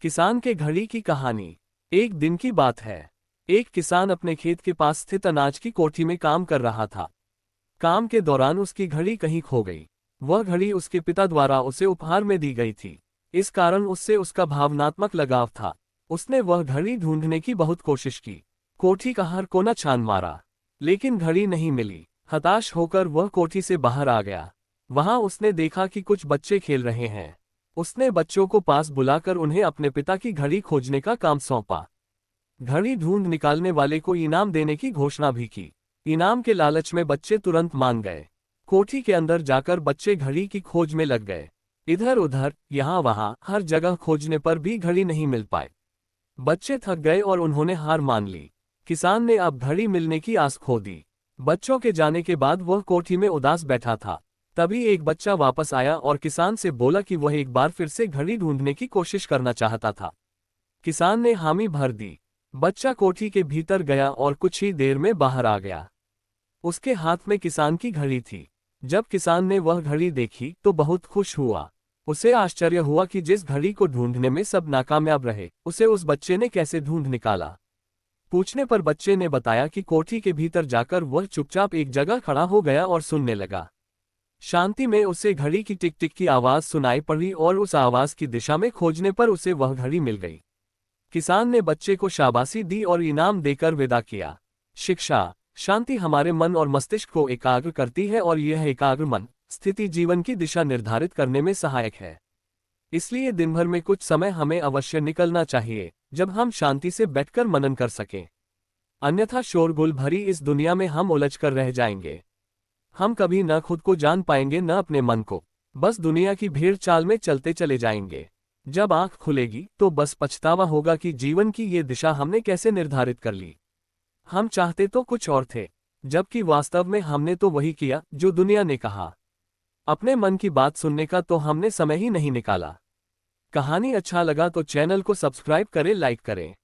किसान के घड़ी की कहानी। एक दिन की बात है। एक किसान अपने खेत के पास स्थित अनाज की कोठी में काम कर रहा था। काम के दौरान उसकी घड़ी कहीं खो गई। वह घड़ी उसके पिता द्वारा उसे उपहार में दी गई थी। इस कारण उससे उसका भावनात्मक लगाव था। उसने वह घड़ी ढूंढने की बहुत कोशिश की। कोठी का हर कोना छान मारा, लेकिन घड़ी नहीं मिली। हताश होकर वह कोठी से बाहर आ गया। वहां उसने देखा कि कुछ बच्चे खेल रहे हैं। उसने बच्चों को पास बुलाकर उन्हें अपने पिता की घड़ी खोजने का काम सौंपा। घड़ी ढूंढ निकालने वाले को इनाम देने की घोषणा भी की। इनाम के लालच में बच्चे तुरंत मान गए। कोठी के अंदर जाकर बच्चे घड़ी की खोज में लग गए। इधर उधर, यहाँ वहाँ, हर जगह खोजने पर भी घड़ी नहीं मिल पाए। बच्चे थक गए और उन्होंने हार मान ली। किसान ने अब घड़ी मिलने की आस खो दी। बच्चों के जाने के बाद वह कोठी में उदास बैठा था। तभी एक बच्चा वापस आया और किसान से बोला कि वह एक बार फिर से घड़ी ढूंढने की कोशिश करना चाहता था। किसान ने हामी भर दी। बच्चा कोठी के भीतर गया और कुछ ही देर में बाहर आ गया। उसके हाथ में किसान की घड़ी थी। जब किसान ने वह घड़ी देखी तो बहुत खुश हुआ। उसे आश्चर्य हुआ कि जिस घड़ी को ढूंढने में सब नाकामयाब रहे, उसे उस बच्चे ने कैसे ढूंढ निकाला। पूछने पर बच्चे ने बताया कि कोठी के भीतर जाकर वह चुपचाप एक जगह खड़ा हो गया और सुनने लगा। शांति में उसे घड़ी की टिक टिक की आवाज सुनाई पड़ी और उस आवाज की दिशा में खोजने पर उसे वह घड़ी मिल गई। किसान ने बच्चे को शाबाशी दी और इनाम देकर विदा किया। शिक्षा। शांति हमारे मन और मस्तिष्क को एकाग्र करती है और यह एकाग्र मन स्थिति जीवन की दिशा निर्धारित करने में सहायक है। इसलिए दिन भर में कुछ समय हमें अवश्य निकलना चाहिए, जब हम शांति से बैठकर मनन कर सकें। अन्यथा शोरगुल भरी इस दुनिया में हम उलझ कर रह जाएंगे। हम कभी न खुद को जान पाएंगे न अपने मन को। बस दुनिया की भीड़ चाल में चलते चले जाएंगे। जब आंख खुलेगी तो बस पछतावा होगा कि जीवन की ये दिशा हमने कैसे निर्धारित कर ली। हम चाहते तो कुछ और थे, जबकि वास्तव में हमने तो वही किया जो दुनिया ने कहा। अपने मन की बात सुनने का तो हमने समय ही नहीं निकाला। कहानी अच्छा लगा तो चैनल को सब्सक्राइब करें, लाइक करें।